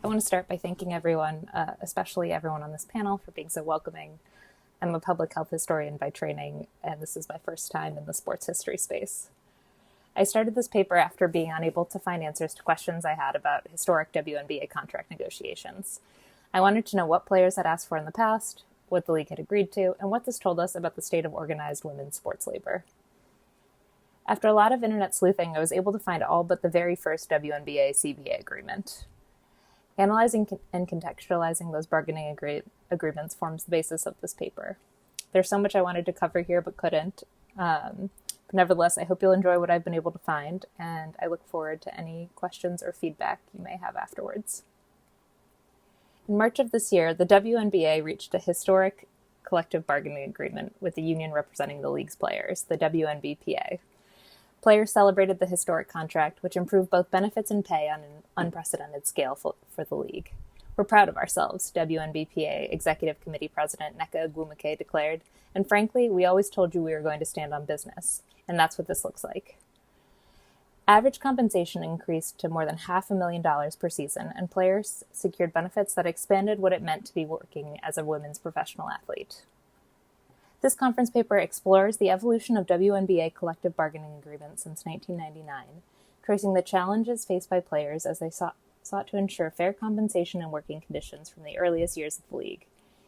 I want to start by thanking everyone, especially everyone on this panel, for being so welcoming. I'm a public health historian by training, and this is my first time in the sports history space. I started this paper after being unable to find answers to questions I had about historic WNBA contract negotiations. I wanted to know what players had asked for in the past, what the league had agreed to, and what this told us about the state of organized women's sports labor. After a lot of internet sleuthing, I was able to find all but the very first WNBA-CBA agreement. Analyzing and contextualizing those bargaining agreements forms the basis of this paper. There's so much I wanted to cover here but couldn't. But nevertheless, I hope you'll enjoy what I've been able to find, and I look forward to any questions or feedback you may have afterwards. In March of this year, the WNBA reached a historic collective bargaining agreement with the union representing the league's players, the WNBPA. Players celebrated the historic contract, which improved both benefits and pay on an unprecedented scale for the league. We're proud of ourselves, WNBPA Executive Committee President Nneka Ogwumike declared, and frankly, we always told you we were going to stand on business, and that's what this looks like. Average compensation increased to more than $500,000 per season, and players secured benefits that expanded what it meant to be working as a women's professional athlete. This conference paper explores the evolution of WNBA collective bargaining agreements since 1999, tracing the challenges faced by players as they sought to ensure fair compensation and working conditions from the earliest years of the league.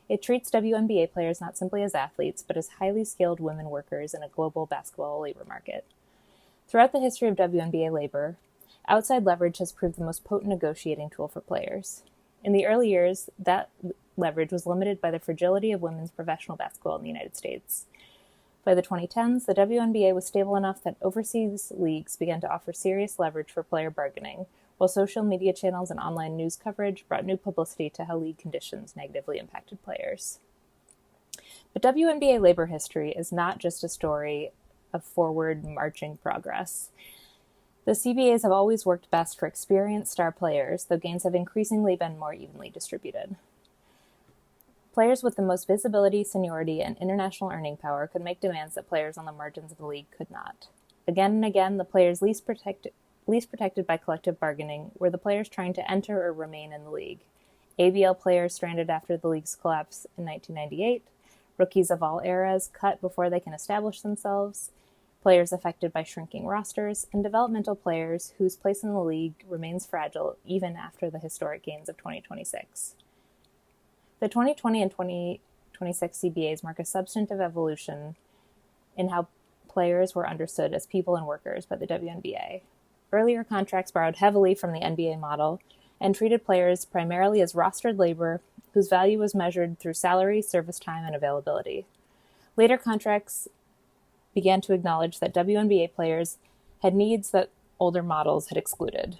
It treats WNBA players not simply as athletes, but as highly skilled women workers in a global basketball labor market. Throughout the history of WNBA labor, outside leverage has proved the most potent negotiating tool for players. In the early years, that leverage was limited by the fragility of women's professional basketball in the United States. By the 2010s, the WNBA was stable enough that overseas leagues began to offer serious leverage for player bargaining, while social media channels and online news coverage brought new publicity to how league conditions negatively impacted players. But WNBA labor history is not just a story of forward marching progress. The CBAs have always worked best for experienced star players, though gains have increasingly been more evenly distributed. Players with the most visibility, seniority, and international earning power could make demands that players on the margins of the league could not. Again and again, the players least protected by collective bargaining were the players trying to enter or remain in the league. ABL players stranded after the league's collapse in 1998, rookies of all eras cut before they can establish themselves, players affected by shrinking rosters, and developmental players whose place in the league remains fragile even after the historic gains of 2026. The 2020 and 2026 CBAs mark a substantive evolution in how players were understood as people and workers by the WNBA. Earlier contracts borrowed heavily from the NBA model and treated players primarily as rostered labor whose value was measured through salary, service time, and availability. Later contracts began to acknowledge that WNBA players had needs that older models had excluded.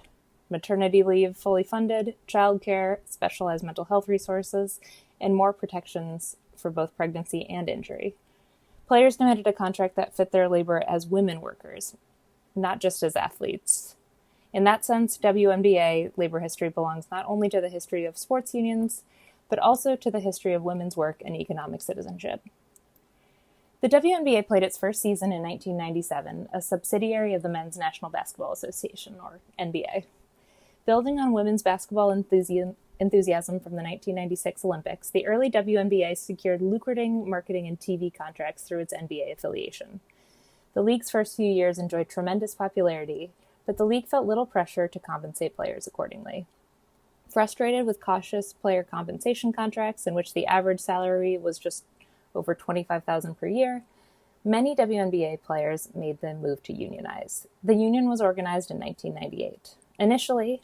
Maternity leave fully funded, childcare, specialized mental health resources, and more protections for both pregnancy and injury. Players demanded a contract that fit their labor as women workers, not just as athletes. In that sense, WNBA labor history belongs not only to the history of sports unions, but also to the history of women's work and economic citizenship. The WNBA played its first season in 1997, a subsidiary of the Men's National Basketball Association, or NBA. Building on women's basketball enthusiasm from the 1996 Olympics, the early WNBA secured lucrative marketing and TV contracts through its NBA affiliation. The league's first few years enjoyed tremendous popularity, but the league felt little pressure to compensate players accordingly. Frustrated with cautious player compensation contracts in which the average salary was just over $25,000 per year, many WNBA players made the move to unionize. The union was organized in 1998. Initially,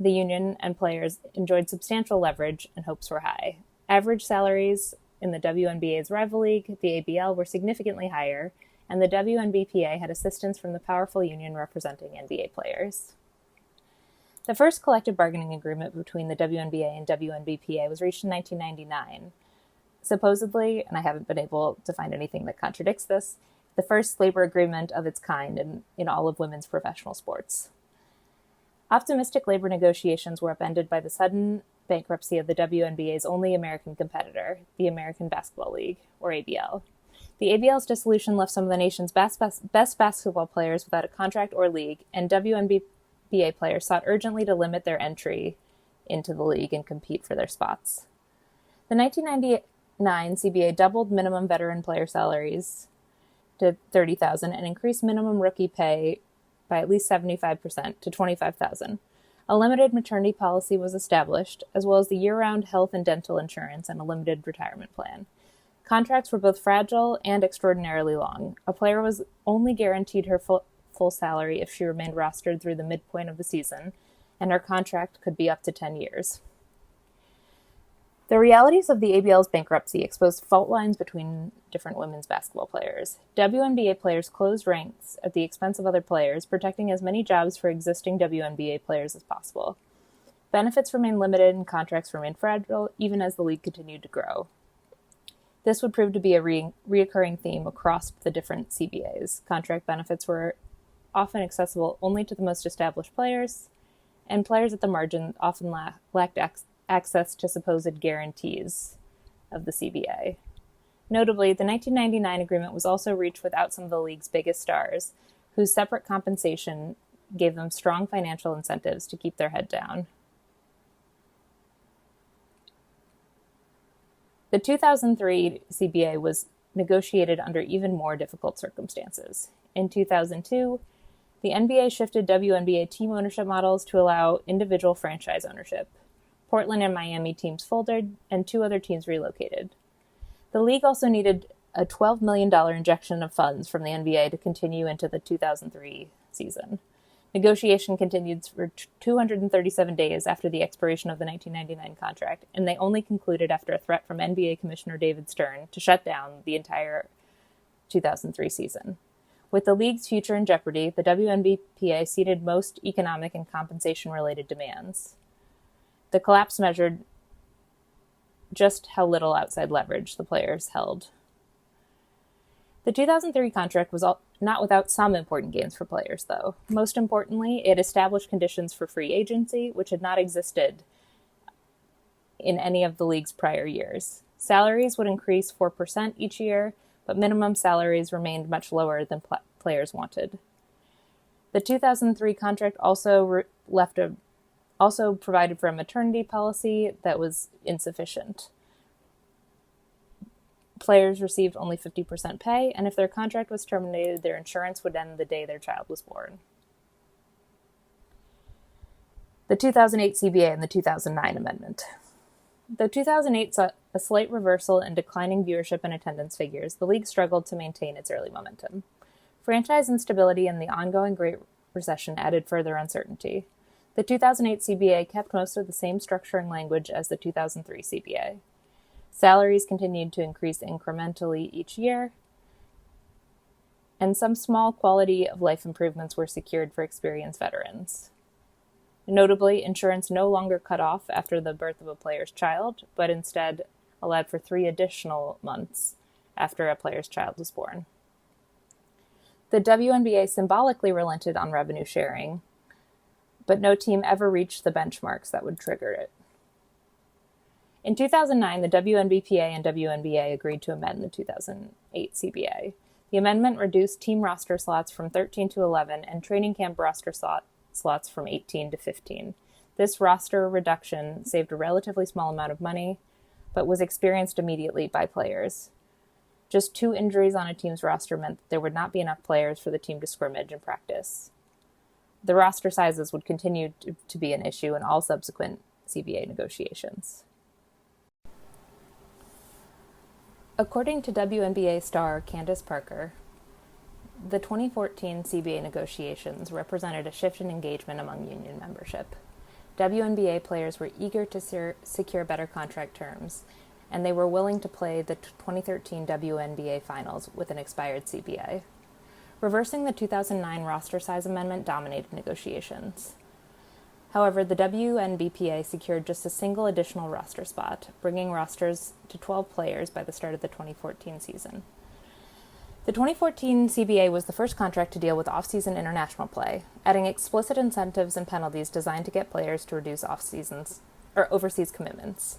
the union and players enjoyed substantial leverage and hopes were high. Average salaries in the WNBA's rival league, the ABL, were significantly higher, and the WNBPA had assistance from the powerful union representing NBA players. The first collective bargaining agreement between the WNBA and WNBPA was reached in 1999. Supposedly, and I haven't been able to find anything that contradicts this, the first labor agreement of its kind in all of women's professional sports. Optimistic labor negotiations were upended by the sudden bankruptcy of the WNBA's only American competitor, the American Basketball League, or ABL. The ABL's dissolution left some of the nation's best basketball players without a contract or league, and WNBA WNBA players sought urgently to limit their entry into the league and compete for their spots. The 1999 CBA doubled minimum veteran player salaries to $30,000 and increased minimum rookie pay by at least 75% to $25,000. A limited maternity policy was established, as well as the year-round health and dental insurance and a limited retirement plan. Contracts were both fragile and extraordinarily long. A player was only guaranteed her full salary if she remained rostered through the midpoint of the season, and her contract could be up to 10 years. The realities of the ABL's bankruptcy exposed fault lines between different women's basketball players. WNBA players closed ranks at the expense of other players, protecting as many jobs for existing WNBA players as possible. Benefits remained limited and contracts remained fragile, even as the league continued to grow. This would prove to be a reoccurring theme across the different CBAs. Contract benefits were often accessible only to the most established players, and players at the margin often lacked access to supposed guarantees of the CBA. Notably, the 1999 agreement was also reached without some of the league's biggest stars, whose separate compensation gave them strong financial incentives to keep their head down. The 2003 CBA was negotiated under even more difficult circumstances. In 2002, the NBA shifted WNBA team ownership models to allow individual franchise ownership. Portland and Miami teams folded, and 2 other teams relocated. The league also needed a $12 million injection of funds from the NBA to continue into the 2003 season. Negotiation continued for 237 days after the expiration of the 1999 contract, and they only concluded after a threat from NBA Commissioner David Stern to shut down the entire 2003 season. With the league's future in jeopardy, the WNBPA ceded most economic and compensation-related demands. The collapse measured just how little outside leverage the players held. The 2003 contract was not without some important gains for players, though. Most importantly, it established conditions for free agency, which had not existed in any of the league's prior years. Salaries would increase 4% each year, but minimum salaries remained much lower than players wanted. The 2003 contract also provided for a maternity policy that was insufficient. Players received only 50% pay, and if their contract was terminated, their insurance would end the day their child was born. The 2008 CBA and the 2009 amendment. Though 2008 saw a slight reversal in declining viewership and attendance figures, the league struggled to maintain its early momentum. Franchise instability and the ongoing Great Recession added further uncertainty. The 2008 CBA kept most of the same structure and language as the 2003 CBA. Salaries continued to increase incrementally each year, and some small quality of life improvements were secured for experienced veterans. Notably, insurance no longer cut off after the birth of a player's child, but instead allowed for 3 additional months after a player's child was born. The WNBA symbolically relented on revenue sharing, but no team ever reached the benchmarks that would trigger it. In 2009, the WNBPA and WNBA agreed to amend the 2008 CBA. The amendment reduced team roster slots from 13 to 11 and training camp roster slots from 18 to 15. This roster reduction saved a relatively small amount of money, but was experienced immediately by players. Just 2 injuries on a team's roster meant that there would not be enough players for the team to scrimmage and practice. The roster sizes would continue to be an issue in all subsequent CBA negotiations. According to WNBA star Candace Parker, the 2014 CBA negotiations represented a shift in engagement among union membership. WNBA players were eager to secure better contract terms, and they were willing to play the 2013 WNBA finals with an expired CBA. Reversing the 2009 roster size amendment dominated negotiations. However, the WNBPA secured just a single additional roster spot, bringing rosters to 12 players by the start of the 2014 season. The 2014 CBA was the first contract to deal with off-season international play, adding explicit incentives and penalties designed to get players to reduce overseas commitments.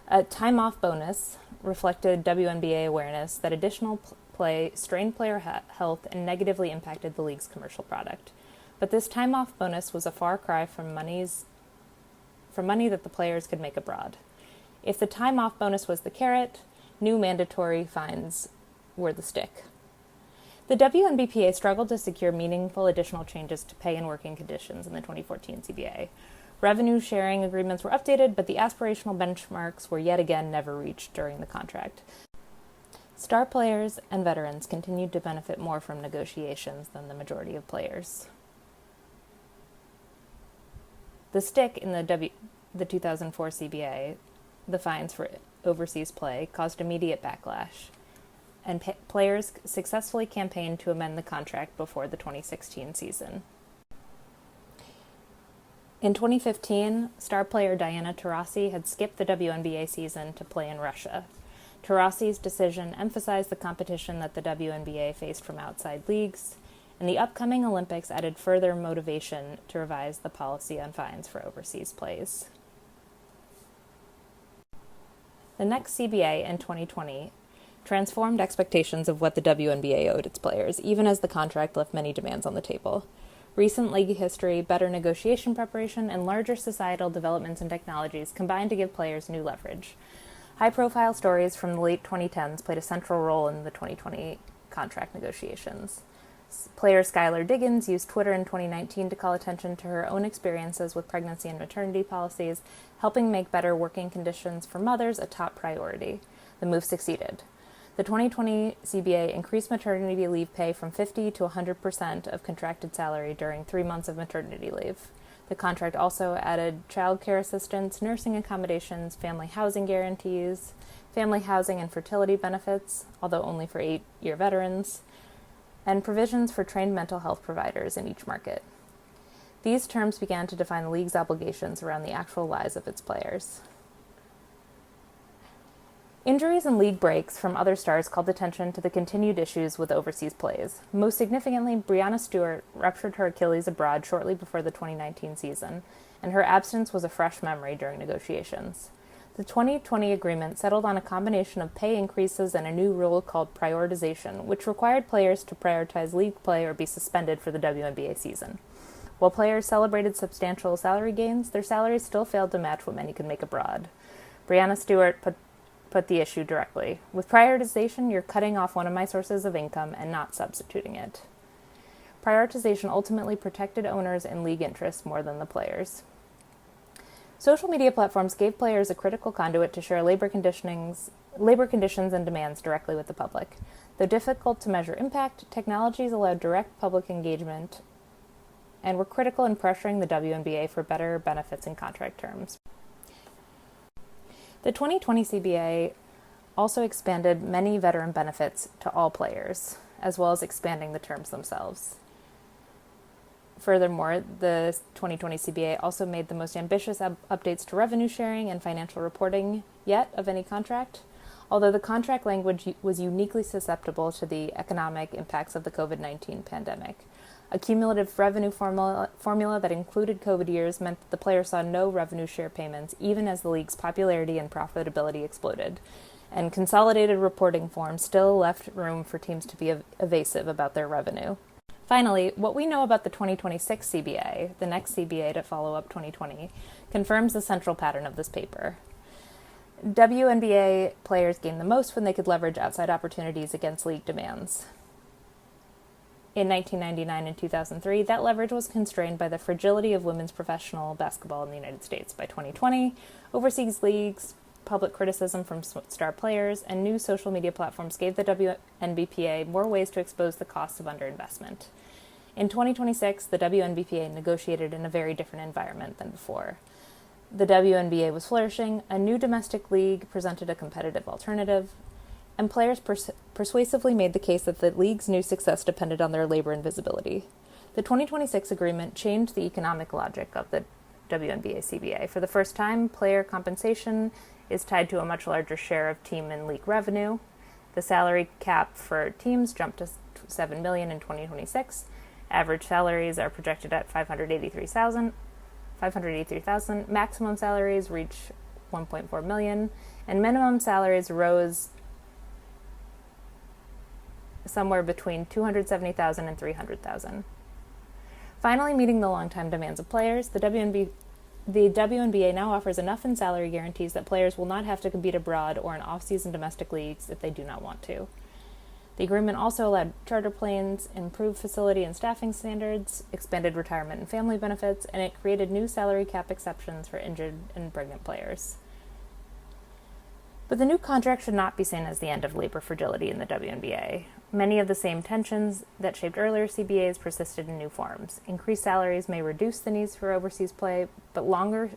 A time-off bonus reflected WNBA awareness that additional play strained player health and negatively impacted the league's commercial product. but this time-off bonus was a far cry from money that the players could make abroad. If the time-off bonus was the carrot, new mandatory fines were the stick. The WNBPA struggled to secure meaningful additional changes to pay and working conditions in the 2014 CBA. Revenue sharing agreements were updated, but the aspirational benchmarks were yet again never reached during the contract. Star players and veterans continued to benefit more from negotiations than the majority of players. The stick in the 2004 CBA, the fines for overseas play, caused immediate backlash, and players successfully campaigned to amend the contract before the 2016 season. In 2015, star player Diana Taurasi had skipped the WNBA season to play in Russia. Taurasi's decision emphasized the competition that the WNBA faced from outside leagues, and the upcoming Olympics added further motivation to revise the policy on fines for overseas plays. The next CBA in 2020 transformed expectations of what the WNBA owed its players, even as the contract left many demands on the table. Recent league history, better negotiation preparation, and larger societal developments and technologies combined to give players new leverage. High-profile stories from the late 2010s played a central role in the 2020 contract negotiations. Player Skylar Diggins used Twitter in 2019 to call attention to her own experiences with pregnancy and maternity policies, helping make better working conditions for mothers a top priority. The move succeeded. The 2020 CBA increased maternity leave pay from 50 to 100% of contracted salary during 3 months of maternity leave. The contract also added child care assistance, nursing accommodations, family housing guarantees, family housing and fertility benefits, although only for 8-year veterans, and provisions for trained mental health providers in each market. These terms began to define the league's obligations around the actual lives of its players. Injuries and league breaks from other stars called attention to the continued issues with overseas plays. Most significantly, Breanna Stewart ruptured her Achilles abroad shortly before the 2019 season, and her absence was a fresh memory during negotiations. The 2020 agreement settled on a combination of pay increases and a new rule called prioritization, which required players to prioritize league play or be suspended for the WNBA season. While players celebrated substantial salary gains, their salaries still failed to match what many could make abroad. Breanna Stewart put the issue directly. With prioritization, you're cutting off one of my sources of income and not substituting it. Prioritization ultimately protected owners and league interests more than the players. Social media platforms gave players a critical conduit to share labor conditions and demands directly with the public. Though difficult to measure impact, technologies allowed direct public engagement and were critical in pressuring the WNBA for better benefits and contract terms. The 2020 CBA also expanded many veteran benefits to all players, as well as expanding the terms themselves. Furthermore, the 2020 CBA also made the most ambitious updates to revenue sharing and financial reporting yet of any contract, although the contract language was uniquely susceptible to the economic impacts of the COVID-19 pandemic. A cumulative revenue formula that included COVID years meant that the players saw no revenue share payments even as the league's popularity and profitability exploded, and consolidated reporting forms still left room for teams to be evasive about their revenue. Finally, what we know about the 2026 CBA, the next CBA to follow up 2020, confirms the central pattern of this paper. WNBA players gained the most when they could leverage outside opportunities against league demands. In 1999 and 2003, that leverage was constrained by the fragility of women's professional basketball in the United States. By 2020, overseas leagues, public criticism from star players, and new social media platforms gave the WNBPA more ways to expose the costs of underinvestment. In 2026, the WNBPA negotiated in a very different environment than before. The WNBA was flourishing, a new domestic league presented a competitive alternative, and players persuasively made the case that the league's new success depended on their labor and visibility. The 2026 agreement changed the economic logic of the WNBA CBA. For the first time, player compensation is tied to a much larger share of team and league revenue. The salary cap for teams jumped to $7 million in 2026. Average salaries are projected at $583,000. Maximum salaries reach $1.4 million, and minimum salaries rose somewhere between $270,000 and $300,000. Finally, meeting the long-time demands of players, the WNBA now offers enough in salary guarantees that players will not have to compete abroad or in off-season domestic leagues if they do not want to. The agreement also allowed charter planes, improved facility and staffing standards, expanded retirement and family benefits, and it created new salary cap exceptions for injured and pregnant players. But the new contract should not be seen as the end of labor fragility in the WNBA. Many of the same tensions that shaped earlier CBAs persisted in new forms. Increased salaries may reduce the needs for overseas play, but longer